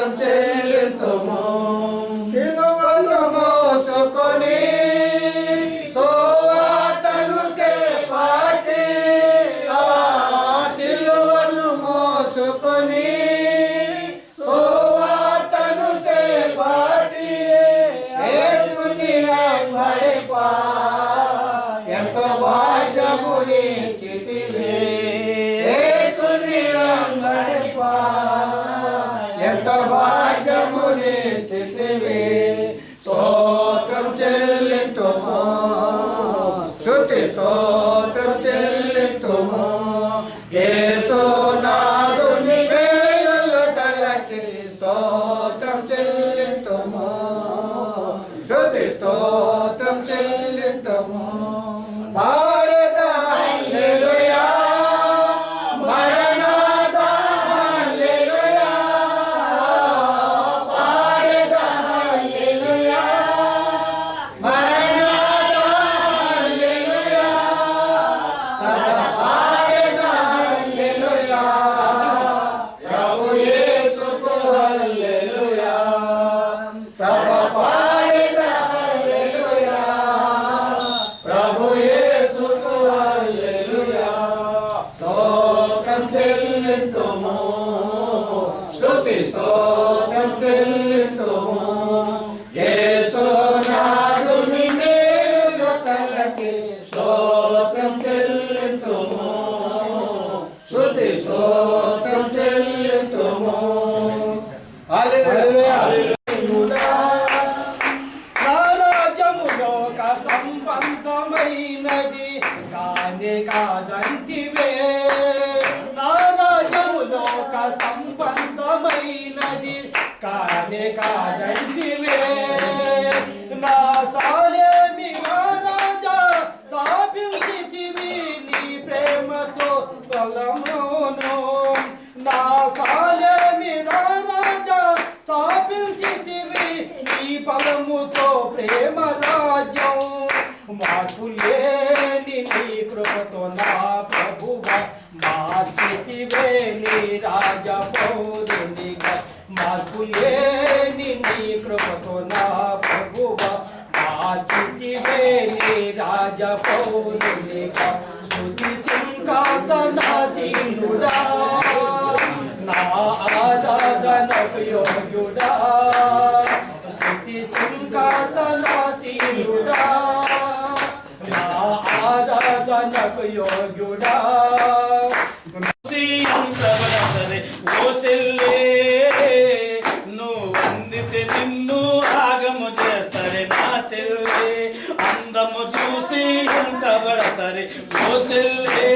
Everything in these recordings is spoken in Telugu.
స్తోత్రం చెల్లింతుము సిలువను మోసుకొని సువార్తను చేపట్టి ఆ సిలువను మోసుకొని సువార్తను చేపట్టి యేసుని వెంబడిపా ఎంతో భాగ్యముని చితివే యేసుని వెంబడిపా ఎంతో భాగ్యముని చితివే స్తోత్రం చెల్లింతుము స్తుతి స్తోత్రం చెల్లింతుము యేసు నాదుని మేలులు తలచి స్తోత్రం చెల్లింతుము స్తుతి స్తోత్రం చెల్లింతుము పాడెదా హల్లెలూయా మరణాదా హల్లెలూయా పాడెదా హల్లెలూయా మరణాదా హల్లెలూయా సదా పాడెదా హల్లెలూయా ప్రభు యేసుకు హల్లెలూయా సదా పాడెదా హల్లెలూయా ప్రభు యేసుకు హల్లెలూయా స్తోత్రం చెల్లింతుము స్తుతి స్తోత్రం చెల్లింతుము యేసు నాదుని మేలులు తలచి స్తోత్రం చెల్లింతుము స్తుతి స్తోత్రం చెల్లింతుము హల్లెలూయా రాజములోక సంబంధమైనది కానే కాదంటివే నా రాజములోక సంబంధమైనది కానే కాదంటివే నా సాలేమి రాజా స్థాపించితివి నీ ప్రేమతో బలమును నా సాలేమి రాజా స్థాపించితివి నీ బలముతో ప్రేమ రాజ్యం మార్పులేని నీ కృపతో నా ప్రభువ మార్చితివే నీ రాజ పౌరునిగా మార్పులేని నీ కృపతో నా ప్రభువ మార్చితివే నీ రాజ పౌరునిగా స్తుతి సింహాసనాసీనుడా నా ఆరాధనకు యోగ్యుడా స్తుతి సింహాసనాసీనుడా నా ఆరాధనకు యోగ్యుడా ఓ చెల్లే నువ్వు అందితే నిన్ను ఆగము చేస్తారే నా చెల్లే అందము చూసి ఎంతబడతారే ఓ చెల్లే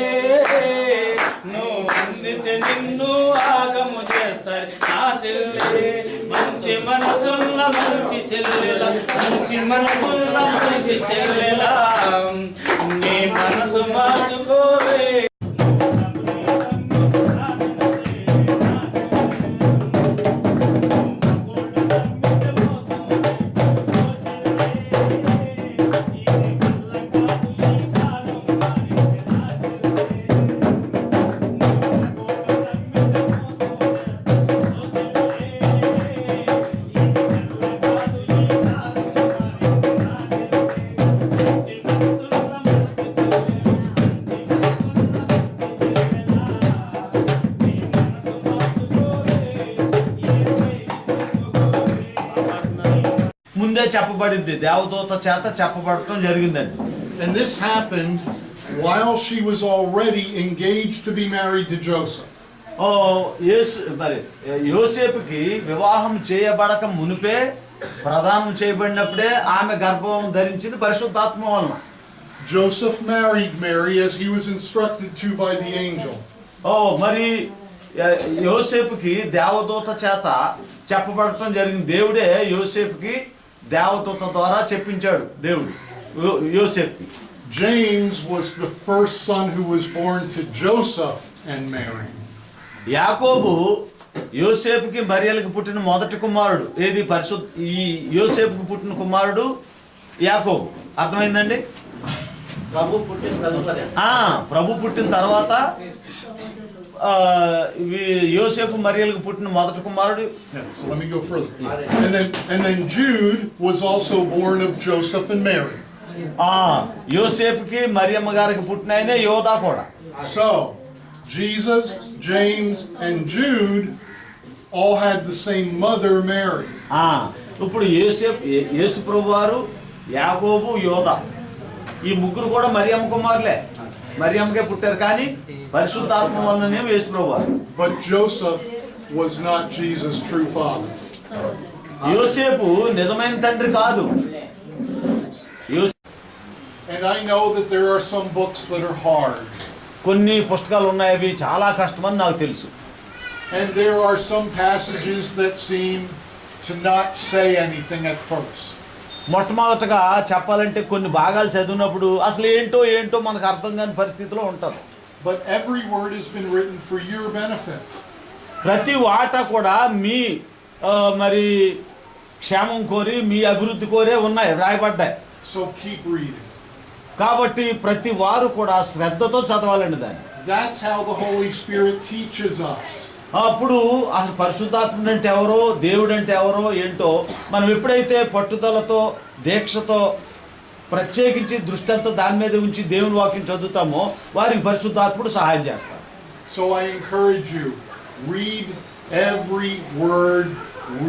నువ్వు అందితే నిన్ను ఆగము చేస్తారు నా చెల్లే మంచి మనసున్న మంచి చెల్లెల మంచి మనసున్న మంచి చెల్లెల నీ మనసు మార్చుకోవే ముందే చెప్పబడింది దేవదూత చేత చెప్పబడటం జరిగిందండి. And this happened while she was already engaged to be married to Joseph. యోసేపుకి వివాహం చేయబడక మునిపే ప్రదానం చేయబడినప్పుడే ఆమె గర్భం ధరించింది పరిశుద్ధాత్మ వలన. Joseph married Mary as he was instructed to by the angel. మరి యోసేపుకి దేవదూత చేత చెప్పబడటం జరిగింది. దేవుడే యోసేపుకి దేవదూత ద్వారా చెప్పించాడు దేవుడు యోసేపుకి. James was the first son who was born to Joseph and Mary. యాకోబు యోసేపుకి మరియలకు పుట్టిన మొదటి కుమారుడు. ఏది ఈ యోసేపుకి పుట్టిన కుమారుడు యాకోబు. అర్థమైందండి? ప్రభు పుట్టిన తర్వాత యోసేపు మరియలకు పుట్టిన మొదటి కుమారుడు. Yeah, so let me go further. And then Jude was also born of Joseph and Mary. యోసేపుకి Mariyamma గారికి పుట్టిన ఆయనే యోధా కూడా. So Jesus, James, and Jude all had the same mother, Mary. ఇప్పుడు యేసు ప్రభువారు, యాకోబు, యోధా ఈ ముగ్గురు కూడా మరియమ్మ కుమారులే, మరియమ్మకే పుట్టారు. కానీ పరిశుద్ధాత్మ వలననేమో యేసు ప్రభువారు. But Joseph was not Jesus' true father. యోసేపు నిజమైన తండ్రి కాదు. And I know that there are some books that are hard. కొన్ని పుస్తకాలు ఉన్నాయి, అవి చాలా కష్టమని నాకు తెలుసు. And there are some passages that seem to not say anything at first. మొట్టమొదటగా చెప్పాలంటే కొన్ని భాగాలు చదివినప్పుడు అసలు ఏంటో మనకు అర్థం కాని పరిస్థితిలో ఉంటుంది. But every word has been written for your benefit. ప్రతి వాట కూడా మీ మరి క్షేమం కోరి, మీ అభివృద్ధి కోరే ఉన్నాయి, రాయబడ్డాయి. So keep reading. కాబట్టి ప్రతి వారు కూడా శ్రద్ధతో చదవాలండి దాన్ని. That's how the Holy Spirit teaches us. అప్పుడు అసలు పరిశుద్ధాత్ముడు అంటే ఎవరో, దేవుడు అంటే ఎవరో ఏంటో మనం ఎప్పుడైతే పట్టుదలతో, దీక్షతో, ప్రత్యేకించి దృష్టి అంతా దాని మీద ఉంచి దేవుని వాక్యం చదువుతామో వారికి పరిశుద్ధాత్ముడు సహాయం చేస్తారు. So I encourage you, read every word,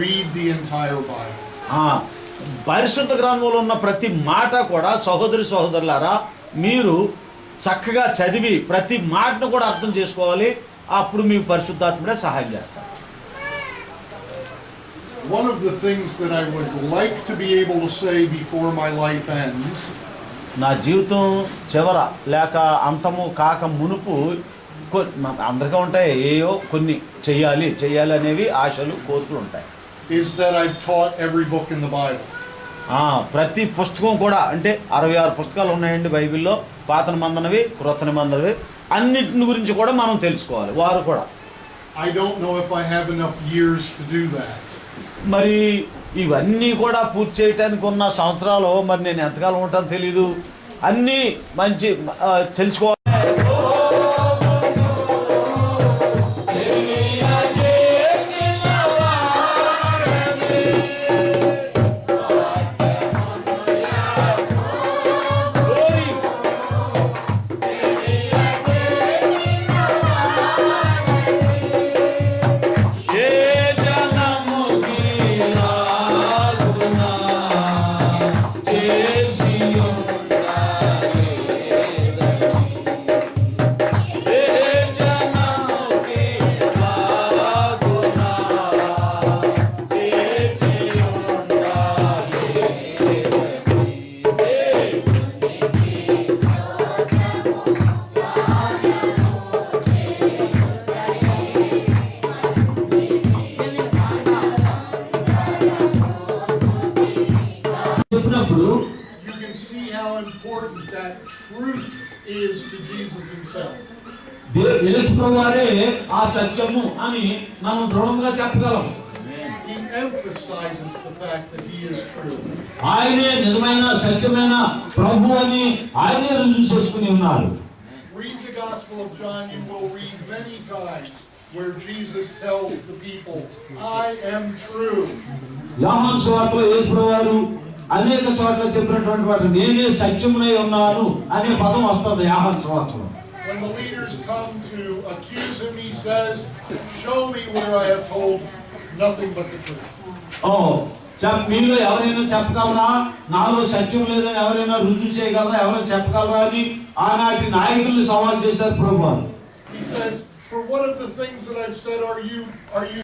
read the entire Bible. పరిశుద్ధ గ్రంథంలో ఉన్న ప్రతి మాట కూడా సహోదరులారా మీరు చక్కగా చదివి ప్రతి మాటను కూడా అర్థం చేసుకోవాలి. అప్పుడు మీకు పరిశుద్ధాత్ముడే సహాయం చేస్తారు. One of the things that I would like to be able to say before my life ends, నా జీవితం చివర లేక అంతము కాక మునుపు అందరికీ ఉంటాయి, ఏయో కొన్ని చెయ్యాలి అనేవి ఆశలు, కోరికలు ఉంటాయి. is that I've taught every book in the Bible. ప్రతి పుస్తకం కూడా అంటే 66 పుస్తకాలు ఉన్నాయండి బైబిల్లో, పాత నిబంధనవి, క్రొత్త నిబంధనవి, అన్నిటిని గురించి కూడా మనం తెలుసుకోవాలి. వారు కూడా I don't know if I have enough years to do that. మరి ఇవన్నీ కూడా పూర్తి చేయడానికి ఉన్న సంవత్సరాలు మరి నేను ఎంతకాలం ఉంటానో తెలీదు. అన్నీ మంచి తెలుసుకోవాలి. You can see how important that truth is to Jesus himself. He emphasizes the fact that he is true. Read the Gospel of John, you will read many times where Jesus tells the people, I am true. అనేక చోట్ల చెప్పినటువంటి వాడు నేనే సత్యమునై ఉన్నాను అనే పదం వస్తుంది యోహాను సువార్తలో. When the leaders come to accuse him, he says, show me where I have told nothing but the truth. మీలో ఎవరైనా చెప్పగలరా, నాలో సత్యం లేదని ఎవరైనా రుజువు చేయగలరా, ఎవరైనా చెప్పగలరా అని ఆనాటి నాయకుల్ని సవాల్ చేశారు ప్రభువు. He says, for what of the things that I've said are you